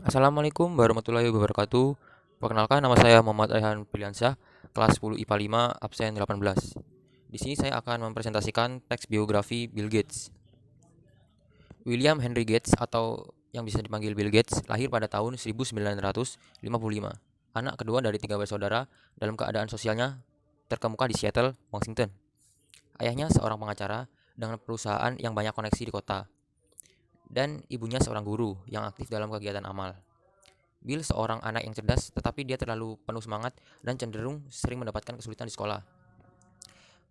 Assalamualaikum warahmatullahi wabarakatuh. Perkenalkan, nama saya Muhammad Raihan Piliansah, kelas 10 IPA 5, absen 18. Di sini saya akan mempresentasikan teks biografi Bill Gates. William Henry Gates atau yang bisa dipanggil Bill Gates lahir pada tahun 1955. Anak kedua dari tiga bersaudara, dalam keadaan sosialnya terkemuka di Seattle, Washington. Ayahnya seorang pengacara dengan perusahaan yang banyak koneksi di kota, dan ibunya seorang guru yang aktif dalam kegiatan amal. Bill seorang anak yang cerdas, tetapi dia terlalu penuh semangat dan cenderung sering mendapatkan kesulitan di sekolah.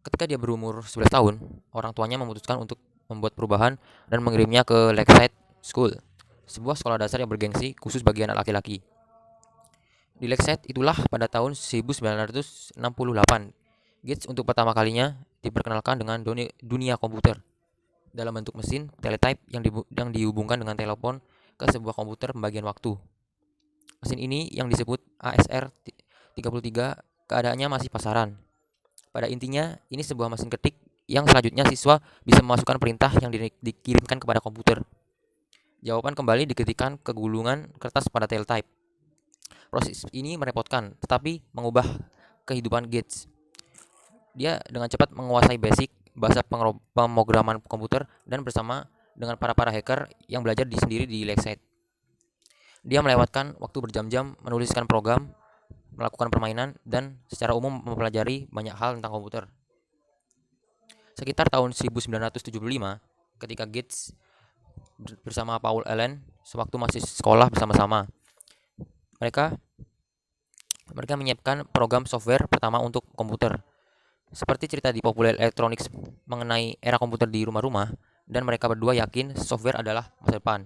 Ketika dia berumur 11 tahun, orang tuanya memutuskan untuk membuat perubahan dan mengirimnya ke Lakeside School, sebuah sekolah dasar yang bergengsi khusus bagi anak laki-laki. Di Lakeside itulah pada tahun 1968, Gates untuk pertama kalinya diperkenalkan dengan dunia komputer dalam bentuk mesin teletype yang dihubungkan dengan telepon ke sebuah komputer pembagian waktu. Mesin ini yang disebut ASR 33 keadaannya masih pasaran. Pada intinya, ini sebuah mesin ketik yang selanjutnya siswa bisa memasukkan perintah yang dikirimkan kepada komputer. Jawaban kembali diketikkan ke gulungan kertas pada teletype. Proses ini merepotkan, tetapi mengubah kehidupan Gates. Dia dengan cepat menguasai basic bahasa pemrograman komputer dan bersama dengan para hacker yang belajar sendiri di Lakeside. Dia melewatkan waktu berjam-jam menuliskan program, melakukan permainan, dan secara umum mempelajari banyak hal tentang komputer. Sekitar tahun 1975, ketika Gates bersama Paul Allen sewaktu masih sekolah bersama-sama, mereka mereka menyiapkan program software pertama untuk komputer. Seperti cerita di Popular Electronics mengenai era komputer di rumah-rumah, dan mereka berdua yakin software adalah masa depan.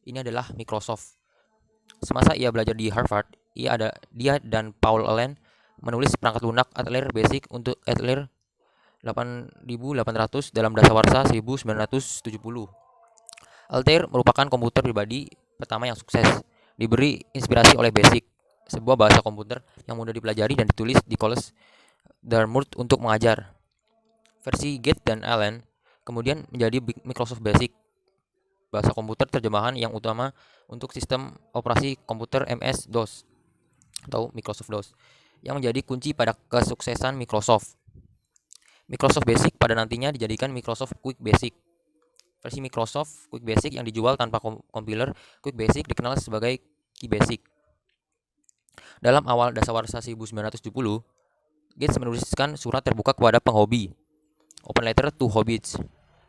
Ini adalah Microsoft. Semasa ia belajar di Harvard, dia dan Paul Allen menulis perangkat lunak Altair Basic untuk Altair 8800 dalam dasawarsa 1970. Altair merupakan komputer pribadi pertama yang sukses, diberi inspirasi oleh Basic, sebuah bahasa komputer yang mudah dipelajari dan ditulis di College Dartmouth untuk mengajar. Versi Gates dan Allen kemudian menjadi Microsoft Basic, bahasa komputer terjemahan yang utama untuk sistem operasi komputer MS-DOS atau Microsoft DOS, yang menjadi kunci pada kesuksesan Microsoft. Microsoft Basic pada nantinya dijadikan Microsoft Quick Basic. Versi Microsoft Quick Basic yang dijual tanpa compiler, Quick Basic dikenal sebagai Key Basic. Dalam awal dasawarsa 1970, Gates menuliskan surat terbuka kepada penghobi, Open Letter to Hobbits,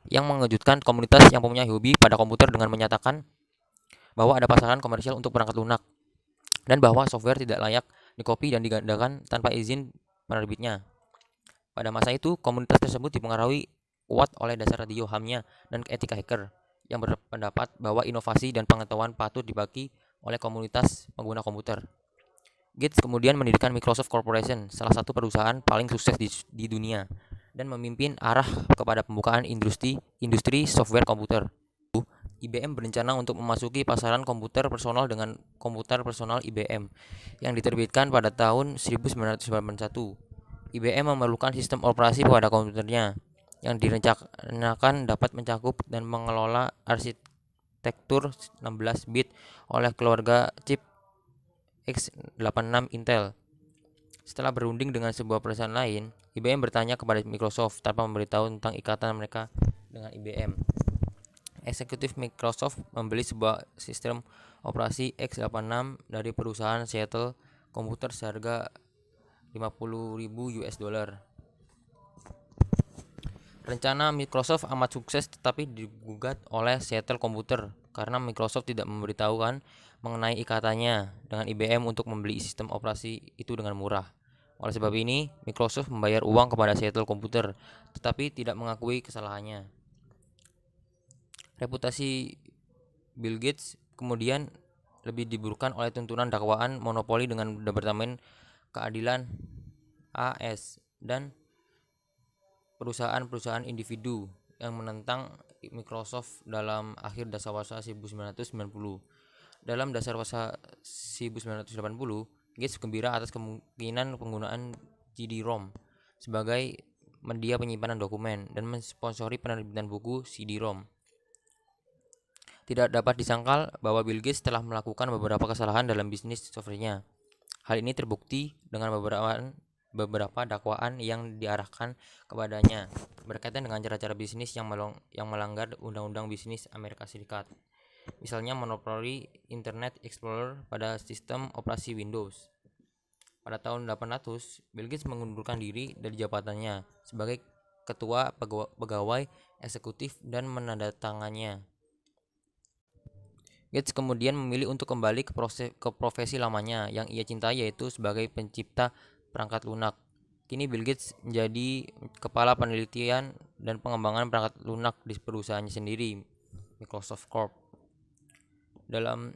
yang mengejutkan komunitas yang mempunyai hobi pada komputer dengan menyatakan bahwa ada pasaran komersial untuk perangkat lunak dan bahwa software tidak layak dikopi dan digandakan tanpa izin penerbitnya. Pada masa itu, komunitas tersebut dipengaruhi kuat oleh dasar radio hamnya dan etika hacker yang berpendapat bahwa inovasi dan pengetahuan patut dibagi oleh komunitas pengguna komputer. Gates kemudian mendirikan Microsoft Corporation, salah satu perusahaan paling sukses di dunia, dan memimpin arah kepada pembukaan industri software komputer. IBM berencana untuk memasuki pasaran komputer personal dengan komputer personal IBM yang diterbitkan pada tahun 1991. IBM memerlukan sistem operasi pada komputernya yang direncanakan dapat mencakup dan mengelola arsitektur 16 bit oleh keluarga chip x86 Intel. Setelah berunding dengan sebuah perusahaan lain, IBM bertanya kepada Microsoft tanpa memberitahu tentang ikatan mereka dengan IBM. Eksekutif Microsoft membeli sebuah sistem operasi x86 dari perusahaan Seattle Computer seharga 50.000 US dollar. Rencana Microsoft amat sukses tetapi digugat oleh Seattle Computer karena Microsoft tidak memberitahukan mengenai ikatannya dengan IBM untuk membeli sistem operasi itu dengan murah. Oleh sebab ini, Microsoft membayar uang kepada Seattle Computer tetapi tidak mengakui kesalahannya. Reputasi Bill Gates kemudian lebih diburukkan oleh tuntunan dakwaan monopoli dengan Departemen Keadilan AS dan perusahaan-perusahaan individu yang menentang Microsoft dalam akhir dasawarsa 1990. Dalam dasawarsa 1980, Gates gembira atas kemungkinan penggunaan CD-ROM sebagai media penyimpanan dokumen dan mensponsori penerbitan buku CD-ROM. Tidak dapat disangkal bahwa Bill Gates telah melakukan beberapa kesalahan dalam bisnis softwarenya. Hal ini terbukti dengan beberapa dakwaan yang diarahkan kepadanya berkaitan dengan cara-cara bisnis yang melanggar Undang-Undang Bisnis Amerika Serikat. Misalnya monopoli Internet Explorer pada sistem operasi Windows. Pada tahun 800, Bill Gates mengundurkan diri dari jabatannya sebagai ketua pegawai eksekutif dan menandatangannya. Gates kemudian memilih untuk kembali ke profesi lamanya yang ia cintai, yaitu sebagai pencipta perangkat lunak. Kini Bill Gates menjadi kepala penelitian dan pengembangan perangkat lunak di perusahaannya sendiri, Microsoft Corp. Dalam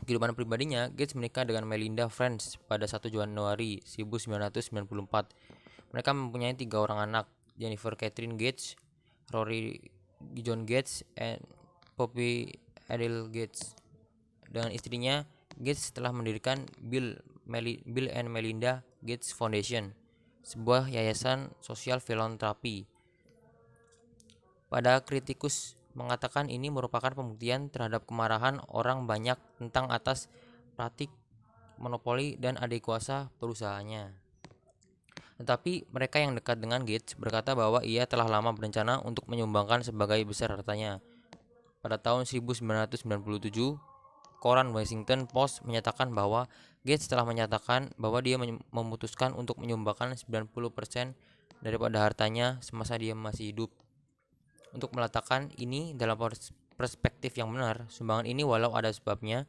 kehidupan pribadinya, Gates menikah dengan Melinda French pada 1 Januari 1994. Mereka mempunyai 3 orang anak, Jennifer Catherine Gates, Rory John Gates, dan Poppy Adele Gates. Dengan istrinya, Gates telah mendirikan Bill and Melinda Gates Foundation, sebuah yayasan sosial filantropi. Pada kritikus mengatakan ini merupakan pembuktian terhadap kemarahan orang banyak tentang atas praktik monopoli dan adik kuasa perusahaannya. Tetapi mereka yang dekat dengan Gates berkata bahwa ia telah lama berencana untuk menyumbangkan sebagai besar hartanya. Pada tahun 1997, koran Washington Post menyatakan bahwa Gates telah menyatakan bahwa dia memutuskan untuk menyumbangkan 90% daripada hartanya semasa dia masih hidup. Untuk meletakkan ini dalam perspektif yang benar, sumbangan ini walau ada sebabnya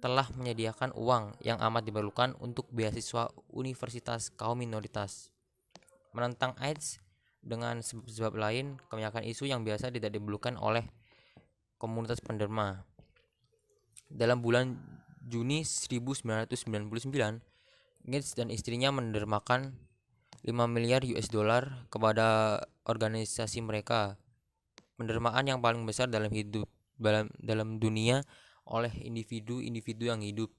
telah menyediakan uang yang amat diperlukan untuk beasiswa universitas kaum minoritas. Menentang AIDS dengan sebab lain, kebanyakan isu yang biasa tidak dibelukkan oleh komunitas penderma. Dalam bulan Juni 1999, Gates dan istrinya mendermakan 5 miliar US dollar kepada organisasi mereka. Pendermaan yang paling besar dalam dunia oleh individu-individu yang hidup.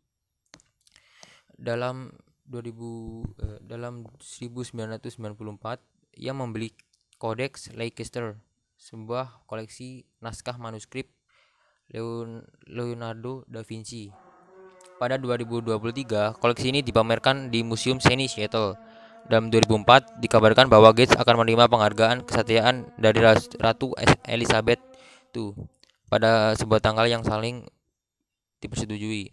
Dalam 1994, ia membeli Codex Leicester, sebuah koleksi naskah manuskrip Leonardo da Vinci. Pada 2023, koleksi ini dipamerkan di Museum Seni Seattle. Dalam 2004, dikabarkan bahwa Gates akan menerima penghargaan kesetiaan dari Ratu Elizabeth II pada sebuah tanggal yang saling dipersetujui.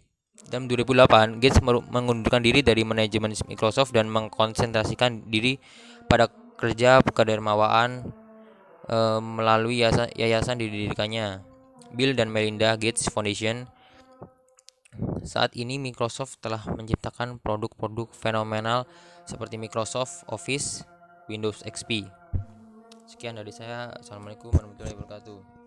Dalam 2008, Gates mengundurkan diri dari manajemen Microsoft dan mengkonsentrasikan diri pada kerja kedermawaan melalui yayasan didirikannya, Bill dan Melinda Gates Foundation. Saat ini Microsoft telah menciptakan produk-produk fenomenal seperti Microsoft Office, Windows XP. Sekian dari saya. Assalamualaikum warahmatullahi wabarakatuh.